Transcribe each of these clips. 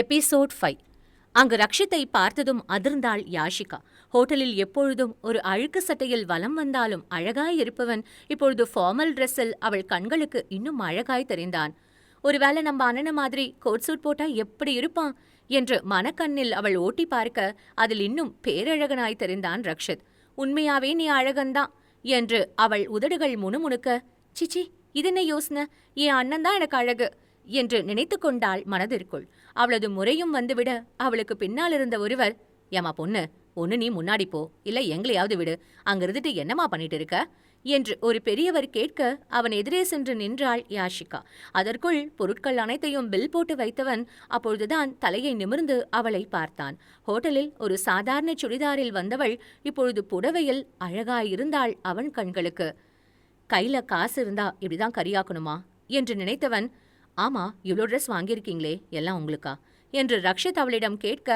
Episode 5. அங்கு ரக்ஷித்தை பார்த்ததும் அதிர்ந்தாள் யாஷிகா. ஹோட்டலில் எப்பொழுதும் ஒரு அழுக்கு சட்டையில் வலம் வந்தாலும் அழகாய் இருப்பவன் இப்பொழுது ஃபார்மல் ட்ரெஸ்ஸில் அவள் கண்களுக்கு இன்னும் அழகாய் தெரிந்தான். ஒருவேளை நம்ம அண்ணன மாதிரி கோட் சூட் போட்டா எப்படி இருப்பான் என்று மனக்கண்ணில் அவள் ஓட்டி பார்க்க அதில் இன்னும் பேரழகனாய் தெரிந்தான் ரக்ஷித். உண்மையாவே நீ அழகன்தான் என்று அவள் உதடுகள் முணுமுணுக்க, சிச்சி இதென்ன யோசனை, என் அண்ணன் தான் எனக்கு அழகு என்று நினைத்து கொண்டாள் மனதிற்குள். அவளது முறையும் வந்துவிட அவளுக்கு பின்னால் இருந்த ஒருவர், ஏமா பொண்ணு, ஒன்னு நீ முன்னாடி போ, இல்ல எங்களையாவது விடு, அங்க இருந்துட்டு என்னமா பண்ணிட்டு இருக்க என்று ஒரு பெரியவர் கேட்க அவன் எதிரே சென்று நின்றாள் யாஷிகா. அதற்குள் பொருட்கள் அனைத்தையும் பில் போட்டு வைத்தவன் அப்பொழுதுதான் தலையை நிமிர்ந்து அவளை பார்த்தான். ஹோட்டலில் ஒரு சாதாரண சுடிதாரில் வந்தவள் இப்பொழுது புடவையில் அழகாயிருந்தாள் அவன் கண்களுக்கு. கையில காசு இருந்தா இப்படிதான் கரியாக்கணுமா என்று நினைத்தவன், ஆமா இவ்வளோ ட்ரெஸ் வாங்கியிருக்கீங்களே, எல்லாம் உங்களுக்கா என்று ரக்ஷித் அவளிடம் கேட்க,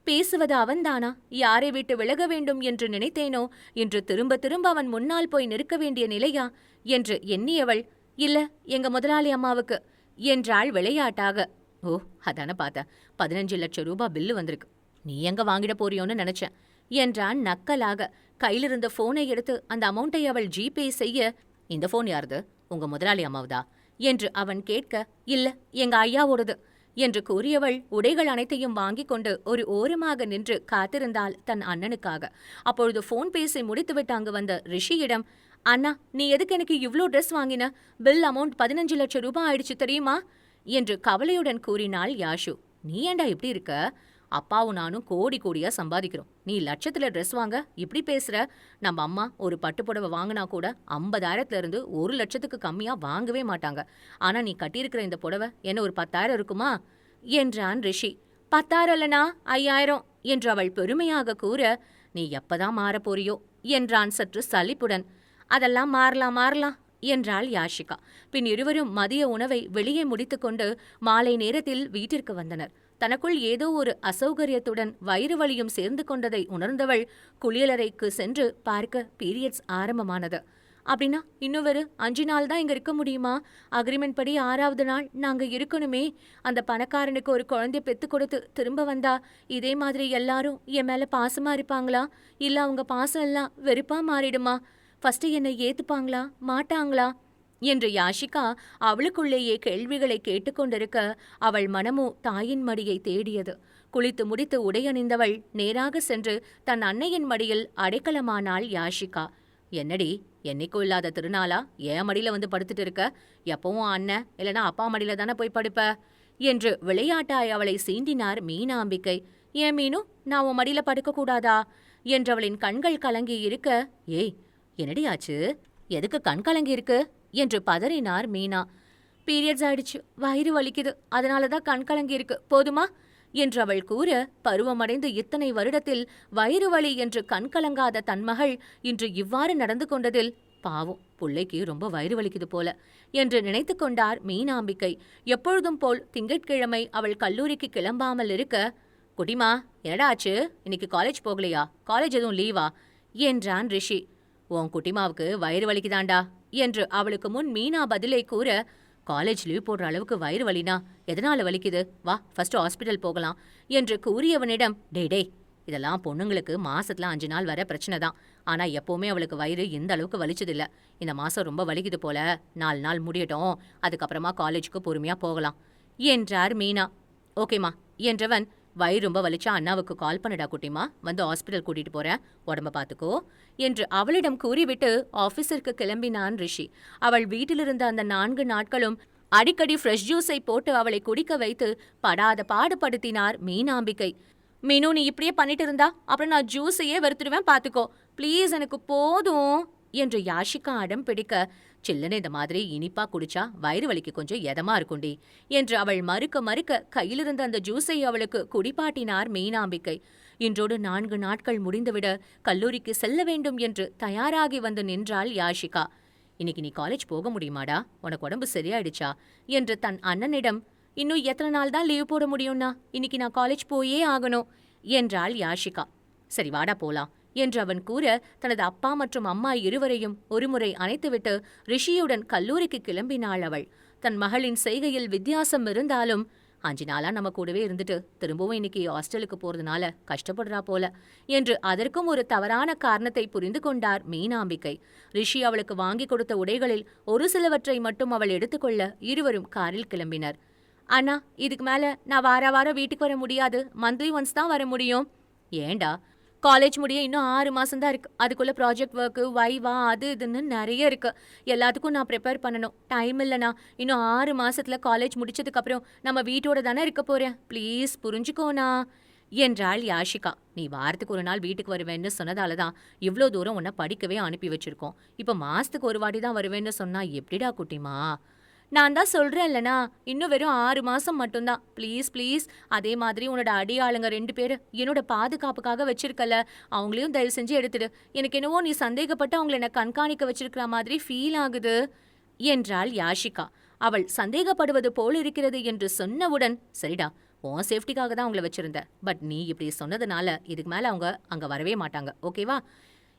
பேசுவது அவன்தானா? யாரை விட்டு விலக வேண்டும் என்று நினைத்தேனோ இன்று திரும்ப திரும்ப அவன் முன்னால் போய் நிற்க வேண்டிய நிலையா என்று எண்ணியவள், இல்ல எங்க முதலாளி அம்மாவுக்கு என்றாள் விளையாட்டாக. ஓ அதான பார்த்த, 15 லட்சம் ரூபாய் பில்லு வந்திருக்கு, நீ எங்க வாங்கிட போறியோன்னு நினைச்சேன் என்றான் நக்கலாக. கையிலிருந்த போனை எடுத்து அந்த அமௌண்ட்டை அவள் ஜிபே செய்ய, இந்த போன் யாருது, உங்க முதலாளி அம்மாவுதா என்று அவன் கேட்க, இல்ல எங்க ஐயாவோடது என்று கூறியவள் உடைகள் அனைத்தையும் வாங்கிக் கொண்டு ஒரு ஓரமாக நின்று காத்திருந்தாள் தன் அண்ணனுக்காக. அப்பொழுது போன் பேசி முடித்துவிட்டு அங்கு வந்த ரிஷியிடம், அண்ணா நீ எதுக்கு எனக்கு இவ்ளோ ட்ரெஸ் வாங்கின, பில் அமௌண்ட் 15 லட்சம் ரூபாய் ஆயிடுச்சு தெரியுமா என்று கவலையுடன் கூறினாள் யாஷு. நீ ஏண்டா இப்படி இருக்க, அப்பாவும் நானும் கோடி கோடியா சம்பாதிக்கிறோம், நீ லட்சத்துல ட்ரெஸ் வாங்க இப்படி பேசுற? நம்ம அம்மா ஒரு பட்டுப்புடவை வாங்கினா கூட 50,000 இருந்து 1 லட்சத்துக்கு கம்மியா வாங்கவே மாட்டாங்க. ஆனா நீ கட்டியிருக்கிற இந்த புடவை என்ன ஒரு 10,000 இருக்குமா என்றான் ரிஷி. 10,000 இல்லனா 5,000 என்று அவள் பெருமையாக கூற, நீ எப்பதான் மாறப் போறியோ என்றான் சற்று சலிப்புடன். அதெல்லாம் மாறலாம் என்றாள் யாஷிகா. பின் இருவரும் மதிய உணவை வெளியே முடித்துக்கொண்டு மாலை நேரத்தில் வீட்டிற்கு வந்தனர். தனக்குள் ஏதோ ஒரு அசௌகரியத்துடன் வயிறு வலியும் சேர்ந்து கொண்டதை உணர்ந்தவள் குளியலறைக்கு சென்று பார்க்க பீரியட்ஸ் ஆரம்பமானது. அப்படின்னா இன்னும் ஒரு 5 நாள் தான் இங்க இருக்க முடியுமா? அக்ரிமெண்ட் படி 6வது நாள் நாங்க இருக்கணுமே. அந்த பணக்காரனுக்கு ஒரு குழந்தைய பெத்து கொடுத்து திரும்ப வந்தா இதே மாதிரி எல்லாரும் என் மேல பாசமா இருப்பாங்களா, இல்ல அவங்க பாசம் எல்லாம் வெறுப்பா மாறிடுமா? ஃபர்ஸ்ட் என்னை ஏத்துப்பாங்களா மாட்டாங்களா என்று யாஷிகா அவளுக்குள்ளேயே கேள்விகளை கேட்டுக்கொண்டிருக்க அவள் மனமோ தாயின் மடியை தேடியது. குளித்து முடித்து உடையணிந்தவள் நேராக சென்று தன் அன்னையின் மடியில் அடைக்கலமானாள் யாஷிகா. என்னடி என்னைக்கும் இல்லாத திருநாளா என் மடியில வந்து படுத்துட்டு இருக்க? எப்பவும் அண்ணன் இல்லனா அப்பா மடியில தானே போய் படுப்ப என்று விளையாட்டாய் அவளை சீண்டினார் மீனாம்பிகை. ஏன் மீனு, நான் உன் மடியில படுக்க கூடாதா என்றவளின் கண்கள் கலங்கி இருக்க, ஏய் என்னடி ஆச்சு, எதுக்கு கண் கலங்கி இருக்கு என்று பதறினார் மீனா. பீரியட்ஸ் ஆயிடுச்சு, வயிறு வலிக்குது, அதனாலதான் கண் கலங்கி இருக்கு, போதுமா என்று அவள் கூற, பருவமடைந்து இத்தனை வருடத்தில் வயிறு வலி என்று கண் கலங்காத தன் மகள் இன்று இவ்வாறு நடந்து கொண்டதில் பாவம் புள்ளைக்கு ரொம்ப வயிறு வலிக்குது போல என்று நினைத்து கொண்டார் மீனாம்பிகை. எப்பொழுதும் போல் திங்கட்கிழமை அவள் கல்லூரிக்கு கிளம்பாமல் இருக்க, குட்டிமா என்னடா ஆச்சு, இன்னைக்கு காலேஜ் போகலையா, காலேஜ் எதுவும் லீவா என்றான் ரிஷி. உன் குட்டிமாவுக்கு வயிறு வலிக்குதாண்டா என்று அவளுக்கு முன் மீனா பதிலை கூற, காலேஜ் லீவ் போடுற அளவுக்கு வயிறு வலினா எதனால வலிக்குது, வா ஃபர்ஸ்ட் ஹாஸ்பிட்டல் போகலாம் என்று கூறியவனிடம், டேய் இதெல்லாம் பொண்ணுங்களுக்கு மாசத்துல 5 நாள் வர பிரச்சனை தான், ஆனா எப்பவுமே அவளுக்கு வயிறு இந்த அளவுக்கு வலிச்சதில்ல, இந்த மாசம் ரொம்ப வலிக்குது போல, 4 நாள் முடியட்டும், அதுக்கப்புறமா காலேஜுக்கு பொறுமையா போகலாம் என்றார் மீனா. ஓகேமா என்றவன், வயிறு ரொம்ப வலிச்சா அண்ணாவுக்கு கால் பண்ணடா குட்டிமா, வந்து ஹாஸ்பிட்டல் கூட்டிட்டு போறேன், உடம்ப பாத்துக்கோ என்று அவளிடம் கூறிவிட்டு ஆபீஸிற்கு கிளம்பினான் ரிஷி. அவள் வீட்டிலிருந்த அந்த 4 நாட்களும் அடிக்கடி ஃப்ரெஷ் ஜூஸை போட்டு அவளை குடிக்க வைத்து படாத பாடுபடுத்தினார் மீனாம்பிகை. மீனு நீ இப்படியே பண்ணிட்டு இருந்தா அப்புறம் நான் ஜூஸையே வெறுத்துடுவேன் பாத்துக்கோ, ப்ளீஸ் எனக்கு போதும் என்று யாஷிகா அடம் பிடிக்க, சில்லுன்னு இந்த மாதிரி இனிப்பா குடிச்சா வயிறு வலிக்கு கொஞ்சம் எதமா இருக்குண்டி என்று அவள் மறுக்க கையிலிருந்த அந்த ஜூஸை அவளுக்கு குடிப்பாட்டினார் மீனாம்பிகை. இன்றோடு 4 நாட்கள் முடிந்துவிட கல்லூரிக்கு செல்ல வேண்டும் என்று தயாராகி வந்து நின்றாள் யாஷிகா. இன்னைக்கு நீ காலேஜ் போக முடியுமாடா, உனக்கு உடம்பு சரியாயிடுச்சா என்று தன் அண்ணனிடம், இன்னும் எத்தனை நாள் தான் லீவ் போட முடியும்னா, இன்னைக்கு நான் காலேஜ் போயே ஆகணும் என்றாள் யாஷிகா. சரி வாடா போலாம் என்று அவன் கூற, தனது அப்பா மற்றும் அம்மா இருவரையும் ஒருமுறை அணைத்துவிட்டு ரிஷியுடன் கல்லூரிக்கு கிளம்பினாள் அவள். தன் மகளின் செய்கையில் வித்தியாசம் இருந்தாலும், 5 நாளா நம்ம கூடவே இருந்துட்டு திரும்பவும் இன்னைக்கு ஹாஸ்டலுக்கு போறதுனால கஷ்டப்படுறா போல என்று அதற்கும் ஒரு தவறான காரணத்தை புரிந்து கொண்டார் மீனாம்பிகை. ரிஷி அவளுக்கு வாங்கி கொடுத்த உடைகளில் ஒரு சிலவற்றை மட்டும் அவள் எடுத்துக்கொள்ள இருவரும் காரில் கிளம்பினர். அண்ணா, இதுக்கு மேல நான் வாரம் வீட்டுக்கு வர முடியாது. மந்த்லி ஒன்ஸ் தான் வர முடியும். ஏண்டா? காலேஜ் முடிய இன்னும் 6 மாசம் தான் இருக்கு. அதுக்குள்ள ப்ராஜெக்ட் ஒர்க்கு, வைவா, அது இதுன்னு நிறைய இருக்கு. எல்லாத்துக்கும் நான் ப்ரிப்பேர் பண்ணணும். டைம் இல்லைண்ணா. இன்னும் 6 மாசத்துல காலேஜ் முடிச்சதுக்கு அப்புறம் நம்ம வீட்டோட தானே இருக்க போறேன். ப்ளீஸ் புரிஞ்சுக்கோண்ணா என்றாள் யாஷிகா. நீ வாரத்துக்கு ஒரு நாள் வீட்டுக்கு வருவேன்னு சொன்னதால தான் இவ்ளோ தூரம் உன்னை படிக்கவே அனுப்பி வச்சிருக்கோம். இப்ப மாசத்துக்கு ஒரு வாட்டி தான் வருவேன்னு சொன்னா எப்படிடா குட்டிமா? நான் தான் சொல்றேன்லண்ணா, இன்னும் வெறும் 6 மாசம் மட்டும்தான். Please please. அதே மாதிரி உன்னோட அடியாளுங்க 2 பேர் என்னோட பாதுகாப்புக்காக வச்சிருக்கல, அவங்களையும் தயவு செஞ்சு எடுத்துடு. எனக்கு என்னவோ நீ சந்தேகப்பட்டு அவங்கள என்ன கண்காணிக்க வச்சிருக்கிற மாதிரி ஃபீல் ஆகுது என்றாள் யாஷிகா. அவள் சந்தேகப்படுவது போல் இருக்கிறது என்று சொன்னவுடன், சரிடா, உன் சேஃப்டிக்காக தான் அவங்கள வச்சிருந்த. பட் நீ இப்படி சொன்னதுனால இதுக்கு மேல அவங்க அங்க வரவே மாட்டாங்க, ஓகேவா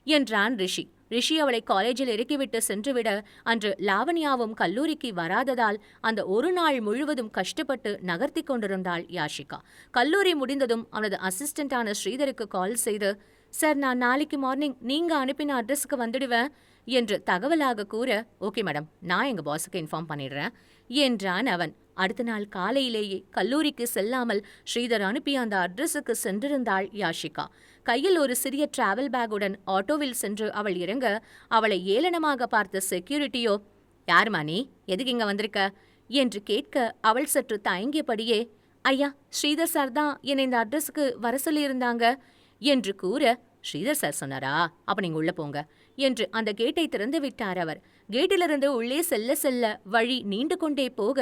என்றான் ரிஷி. ரிஷி அவளை காலேஜில் இறக்கிவிட்டு சென்றுவிட அன்று லாவண்யாவும் கல்லூரிக்கு வராததால் அந்த ஒரு நாள் முழுவதும் கஷ்டப்பட்டு நகர்த்தி கொண்டிருந்தாள் யாஷிகா. கல்லூரி முடிந்ததும் அவனது அசிஸ்டண்டான ஸ்ரீதருக்கு கால் செய்து, சார், நான் நாளைக்கு மார்னிங் நீங்க அனுப்பின அட்ரஸுக்கு வந்துடுவேன் என்று தகவலாக கூற, ஓகே மேடம், நான் எங்க பாஸுக்கு இன்ஃபார்ம் பண்ணிடுறேன் என்றான் அவன். அடுத்த நாள் காலையிலேயே கல்லூரிக்கு செல்லாமல் ஸ்ரீதர் அனுப்பிய அந்த அட்ரஸுக்கு சென்றிருந்தாள் யாஷிகா. கையில் ஒரு சிறிய டிராவல் பேக்குடன் ஆட்டோவில் சென்று அவள் இறங்க அவளை ஏளனமாக பார்த்த செக்யூரிட்டியோ, யாருமா நீ, எதுக்கு இங்க வந்திருக்க என்று கேட்க அவள் சற்று தயங்கியபடியே, ஐயா, ஸ்ரீதர் சார் தான் என்னை இந்த அட்ரஸுக்கு வர சொல்லியிருந்தாங்க என்று கூற, ஸ்ரீதர் சார் சொன்னாரா? அப்ப நீங்க உள்ள போங்க என்று அந்த கேட்டை திறந்து விட்டார் அவர். கேட்டிலிருந்து உள்ளே செல்ல செல்ல வழி நீண்டு கொண்டே போக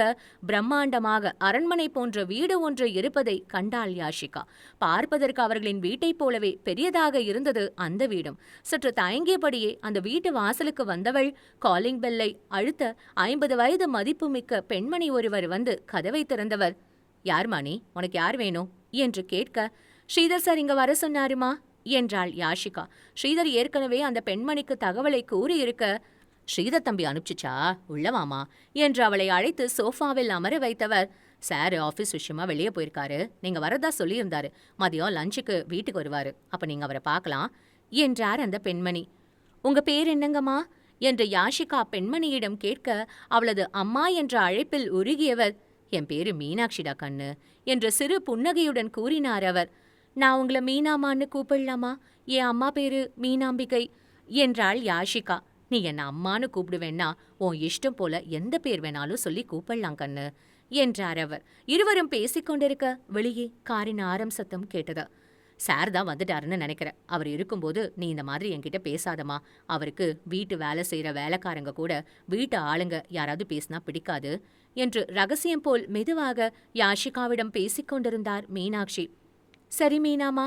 பிரம்மாண்டமாக அரண்மனை போன்ற வீடு ஒன்று இருப்பதை கண்டாள் யாஷிகா. பார்ப்பதற்கு அவர்களின் வீட்டைப் போலவே பெரியதாக இருந்தது அந்த வீடும். சற்று தயங்கியபடியே அந்த வீட்டு வாசலுக்கு வந்தவள் காலிங் பெல்லை அழுத்த 50 வயது மதிப்புமிக்க பெண்மணி ஒருவர் வந்து கதவை திறந்தவர், யாருமா நீ, உனக்கு யார் வேணும் என்று கேட்க, ஸ்ரீதர் சார் இங்க வர சொன்னாருமா என்றாள் யாஷிகா. ஸ்ரீதர் ஏற்கனவே அந்த பெண்மணிக்கு தகவலை கூறியிருக்க, ஸ்ரீதர் தம்பி அனுப்பிச்சுச்சா, உள்ளவாமா என்று அவளை அழைத்து சோஃபாவில் அமர வைத்தவர், சார் ஆஃபீஸ் விஷயமா வெளியே போயிருக்காரு, நீங்க வரதா சொல்லியிருந்தாரு, மதியம் லஞ்சுக்கு வீட்டுக்கு வருவாரு, அப்ப நீங்க அவரை பார்க்கலாம் என்றார் அந்த பெண்மணி. உங்க பேர் என்னங்கம்மா என்று யாஷிகா பெண்மணியிடம் கேட்க, அவளது அம்மா என்ற அழைப்பில் உருகியவர், என் பேரு மீனாட்சிடா கண்ணு என்று சிறு புன்னகையுடன் கூறினார் அவர். நான் உங்களை மீனாமான்னு கூப்பிடலாமா? என் அம்மா பேரு மீனாம்பிகை என்றாள் யாஷிகா. நீ என்ன அம்மானு கூப்பிடுவேன்னா உன் இஷ்டம் போல எந்த பேர் வேணாலும் சொல்லி கூப்பிடலாம் கண்ணு என்றார் அவர். இருவரும் பேசிக்கொண்டிருக்க வெளியே காரின் ஆரம் சத்தம் கேட்டது. சார் தான் வந்துட்டாருன்னு நினைக்கிறேன். அவர் இருக்கும்போது நீ இந்த மாதிரி என்கிட்ட பேசாதமா. அவருக்கு வீட்டு வேலை செய்யற வேலைக்காரங்க கூட வீட்டு ஆளுங்க யாராவது பேசினா பிடிக்காது என்று ரகசியம் போல் மெதுவாக யாஷிகாவிடம் பேசிக்கொண்டிருந்தார் மீனாட்சி. சரி மீனாமா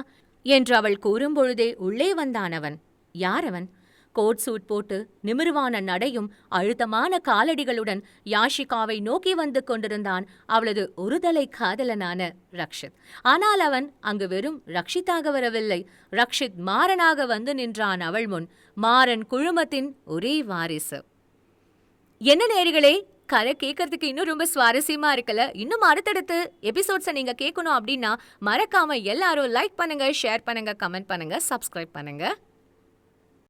என்று அவள் கூறும்பொழுதே உள்ளே வந்தான் அவன். யார் அவன்? கோட் சூட் போட்டு நிமிர்வான நடையும் அழுத்தமான காலடிகளுடன் யாஷிகாவை நோக்கி வந்து கொண்டிருந்தான் அவளது ஒருதலை காதலனான ரக்ஷித். ஆனால் அவன் அங்கு வெறும் ரக்ஷித்தாக வரவில்லை, ரக்ஷித் மாறனாக வந்து நின்றான் அவள் முன். மாறன் குழுமத்தின் ஒரே வாரிசு. என்ன நேயர்களே, கதை கேட்கறதுக்கு இன்னும் ரொம்ப சுவாரஸ்யமா இருக்கல? இன்னும் அடுத்தடுத்து எபிசோட்ஸை நீங்க கேட்கணும் அப்படின்னா மறக்காம எல்லாரும் லைக் பண்ணுங்க, ஷேர் பண்ணுங்க, கமெண்ட் பண்ணுங்க, சப்ஸ்கிரைப் பண்ணுங்க.